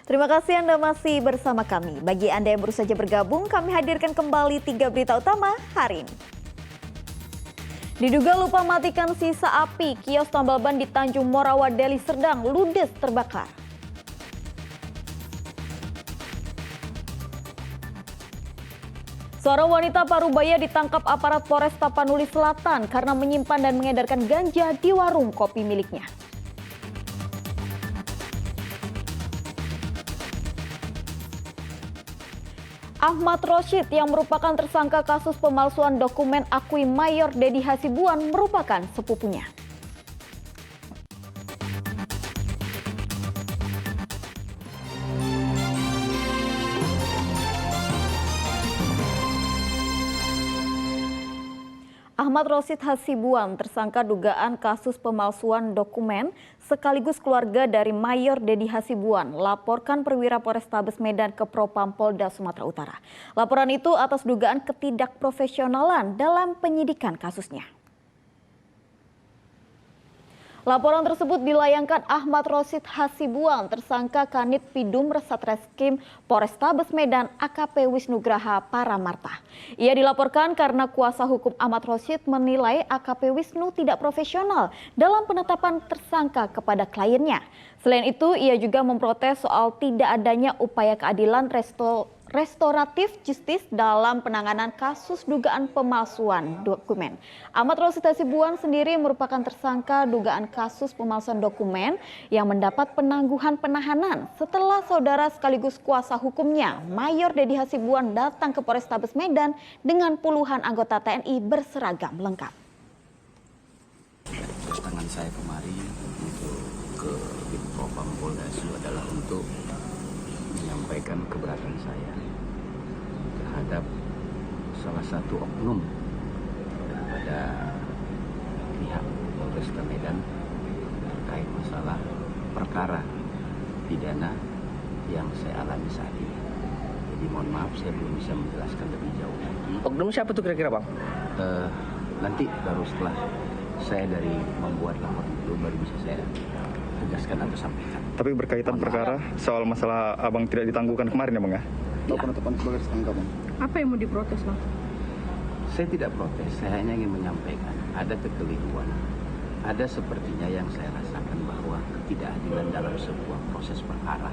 Terima kasih Anda masih bersama kami. Bagi Anda yang baru saja bergabung, kami hadirkan kembali 3 berita utama hari ini. Diduga lupa matikan sisa api, kios tambal ban di Tanjung Morawa, Deli Serdang ludes terbakar. Seorang wanita Parubaya ditangkap aparat Polres Tapanuli Selatan karena menyimpan dan mengedarkan ganja di warung kopi miliknya. Ahmad Rosyid yang merupakan tersangka kasus pemalsuan dokumen akui Mayor Dedi Hasibuan merupakan sepupunya. Ahmad Rosyid Hasibuan tersangka dugaan kasus pemalsuan dokumen sekaligus keluarga dari Mayor Dedi Hasibuan laporkan perwira Polrestabes Medan ke Propam Polda Sumatera Utara. Laporan itu atas dugaan ketidakprofesionalan dalam penyidikan kasusnya. Laporan tersebut dilayangkan Ahmad Rosyid Hasibuan, tersangka Kanit Pidum Satreskrim Polrestabes Medan AKP Wisnugraha Paramarta. Ia dilaporkan karena kuasa hukum Ahmad Rosyid menilai AKP Wisnu tidak profesional dalam penetapan tersangka kepada kliennya. Selain itu, ia juga memprotes soal tidak adanya upaya keadilan restoratif justice dalam penanganan kasus dugaan pemalsuan dokumen. Ahmad Rosyid Hasibuan sendiri merupakan tersangka dugaan kasus pemalsuan dokumen yang mendapat penangguhan penahanan setelah saudara sekaligus kuasa hukumnya Mayor Dedi Hasibuan datang ke Polrestabes Medan dengan puluhan anggota TNI berseragam lengkap. Tangan saya kemarin untuk ke Propam Polda adalah untuk menyampaikan keberatan saya terhadap salah satu oknum daripada pihak Polresta Medan terkait masalah perkara pidana yang saya alami saat ini. Jadi mohon maaf saya belum bisa menjelaskan lebih jauh lagi. Oknum siapa tuh kira-kira, Bang? Nanti baru setelah saya dari membuat laporan itu baru bisa saya tegaskan atau sampaikan. Tapi berkaitan perkara soal masalah abang tidak ditangguhkan kemarin ya Bang ya? Tahu penetapan sebagai tersangka Bang? Apa yang mau diprotes Bang? Saya tidak protes, saya hanya ingin menyampaikan ada kekeliruan. Ada sepertinya yang saya rasakan bahwa ketidakadilan dalam sebuah proses perkara.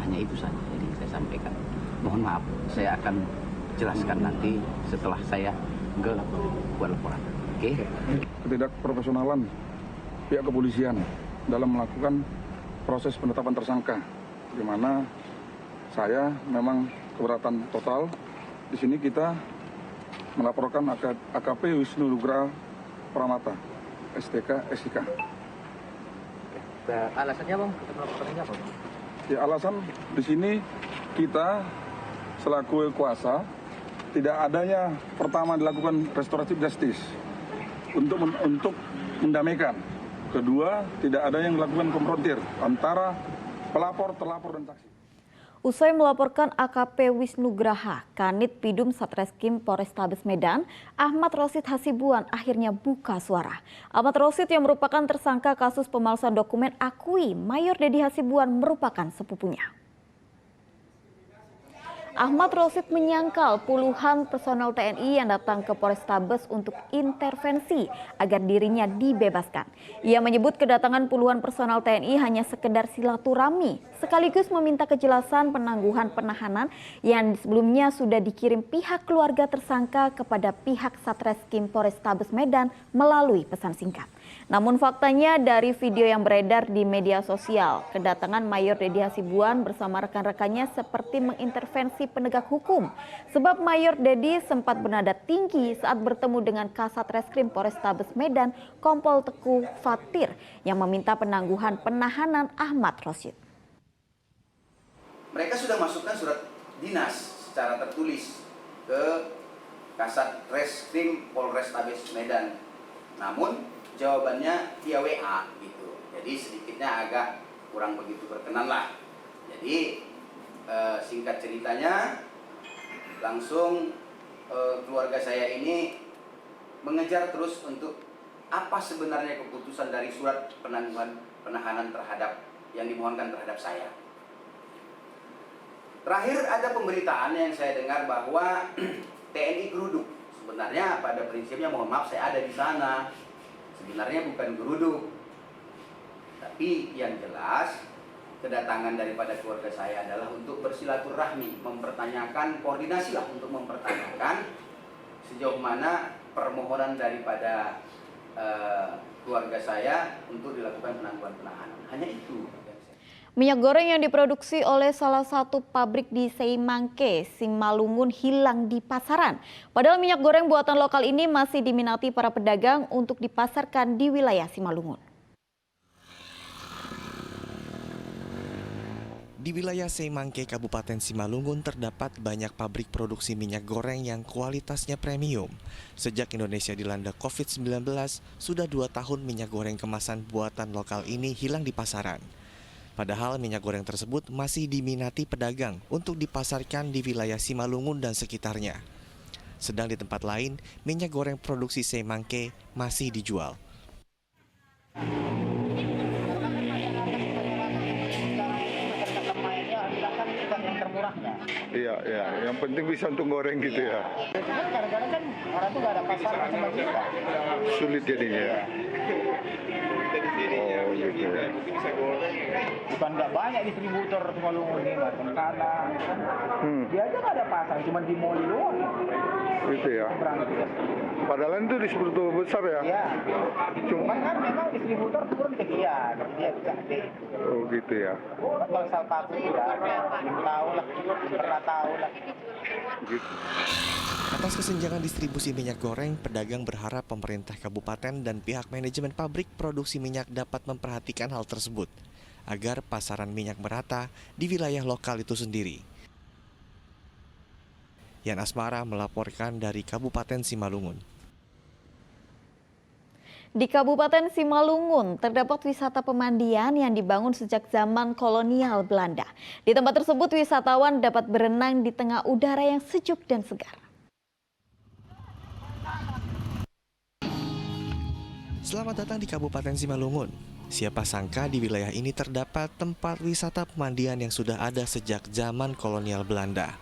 Hanya itu saja yang ingin saya sampaikan. Mohon maaf, saya akan jelaskan nanti setelah saya buat laporan. Oke? Ketidakprofesionalan pihak kepolisian dalam melakukan proses penetapan tersangka, di mana saya memang keberatan total. Di sini kita melaporkan AKP Wisnugraha Paramarta, STK, SIK. Alasannya, Bang, kita melaporkannya apa, Bang? Ya, alasan di sini kita selaku kuasa tidak adanya pertama dilakukan restoratif justice untuk mendamaikan. Kedua, tidak ada yang dilakukan konfrontir antara pelapor, terlapor, dan saksi. Usai melaporkan AKP Wisnugraha, Kanit Pidum Satreskrim Polrestabes Medan, Ahmad Rosyid Hasibuan akhirnya buka suara. Ahmad Rosyid yang merupakan tersangka kasus pemalsuan dokumen akui Mayor Dedi Hasibuan merupakan sepupunya. Ahmad Rosyid menyangkal puluhan personel TNI yang datang ke Polrestabes untuk intervensi agar dirinya dibebaskan. Ia menyebut kedatangan puluhan personel TNI hanya sekedar silaturahmi, sekaligus meminta kejelasan penangguhan penahanan yang sebelumnya sudah dikirim pihak keluarga tersangka kepada pihak Satreskrim Polrestabes Medan melalui pesan singkat. Namun faktanya dari video yang beredar di media sosial, kedatangan Mayor Dedi Hasibuan bersama rekan-rekannya seperti mengintervensi penegak hukum. Sebab Mayor Dedi sempat bernada tinggi saat bertemu dengan Kasat Reskrim Polrestabes Medan, Kompol Teguh Fatir, yang meminta penangguhan penahanan Ahmad Rosyid. Mereka sudah masukkan surat dinas secara tertulis ke Kasat Reskrim Polrestabes Medan. Namun jawabannya via WA gitu. Jadi sedikitnya agak kurang begitu berkenan lah. Jadi singkat ceritanya langsung keluarga saya ini mengejar terus untuk apa sebenarnya keputusan dari surat penangguhan penahanan terhadap yang dimohonkan terhadap saya. Terakhir ada pemberitaan yang saya dengar bahwa TNI geruduk. Sebenarnya pada prinsipnya mohon maaf saya ada di sana. Sebenarnya bukan geruduk. Tapi yang jelas kedatangan daripada keluarga saya adalah untuk bersilaturahmi, mempertanyakan, koordinasi lah untuk mempertanyakan sejauh mana permohonan daripada keluarga saya untuk dilakukan penangguhan penahanan. Hanya itu. Minyak goreng yang diproduksi oleh salah satu pabrik di Seimangke, Simalungun hilang di pasaran. Padahal minyak goreng buatan lokal ini masih diminati para pedagang untuk dipasarkan di wilayah Simalungun. Di wilayah Seimangke, Kabupaten Simalungun terdapat banyak pabrik produksi minyak goreng yang kualitasnya premium. Sejak Indonesia dilanda COVID-19, sudah 2 tahun minyak goreng kemasan buatan lokal ini hilang di pasaran. Padahal minyak goreng tersebut masih diminati pedagang untuk dipasarkan di wilayah Simalungun dan sekitarnya. Sedang di tempat lain, minyak goreng produksi Seimangke masih dijual. Iya, iya. Yang penting bisa untuk goreng gitu ya. Kadang-kadang kan orang tuh gak ada pasar macam kita. Sulit jadinya ya. Oh gitu ya. Bukan nggak banyak distributor Simalungun ini, nggak Tengkala. Dia aja nggak ada pasar, cuma di mall doang. Gitu ya. Berangkat. Padahal itu distributor besar ya. Iya. Cuman kan memang distributor turun ke dia bisa deh. Oh gitu ya. Kalau salah satu ya, belum tahu lah, pernah tahu lah. Gitu. Atas kesenjangan distribusi minyak goreng, pedagang berharap pemerintah kabupaten dan pihak manajemen pabrik produksi minyak dapat memperhatikan hal tersebut, agar pasaran minyak merata di wilayah lokal itu sendiri. Yan Asmara melaporkan dari Kabupaten Simalungun. Di Kabupaten Simalungun terdapat wisata pemandian yang dibangun sejak zaman kolonial Belanda. Di tempat tersebut wisatawan dapat berenang di tengah udara yang sejuk dan segar. Selamat datang di Kabupaten Simalungun. Siapa sangka di wilayah ini terdapat tempat wisata pemandian yang sudah ada sejak zaman kolonial Belanda.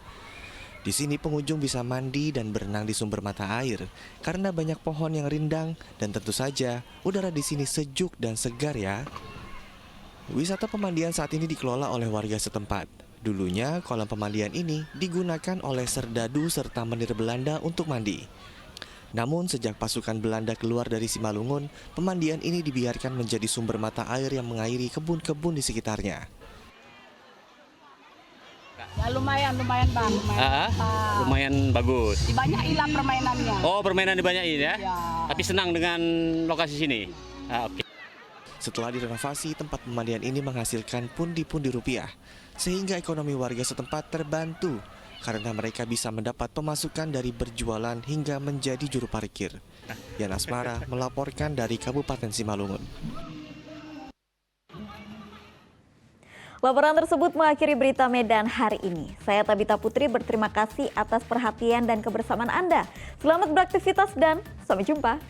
Di sini pengunjung bisa mandi dan berenang di sumber mata air karena banyak pohon yang rindang dan tentu saja udara di sini sejuk dan segar ya. Wisata pemandian saat ini dikelola oleh warga setempat. Dulunya kolam pemandian ini digunakan oleh serdadu serta menir Belanda untuk mandi. Namun sejak pasukan Belanda keluar dari Simalungun, pemandian ini dibiarkan menjadi sumber mata air yang mengairi kebun-kebun di sekitarnya. Ya lumayan bang, Lumayan bagus. dibanyakilah permainannya. Oh, permainan dibanyain ya? Ya. Tapi senang dengan lokasi sini. Oke. Setelah direnovasi, tempat pemandian ini menghasilkan pundi-pundi rupiah, sehingga ekonomi warga setempat terbantu karena mereka bisa mendapat pemasukan dari berjualan hingga menjadi juru parkir. Yan Asmara melaporkan dari Kabupaten Simalungun. Laporan tersebut mengakhiri berita Medan hari ini. Saya Tabita Putri berterima kasih atas perhatian dan kebersamaan Anda. Selamat beraktivitas dan sampai jumpa.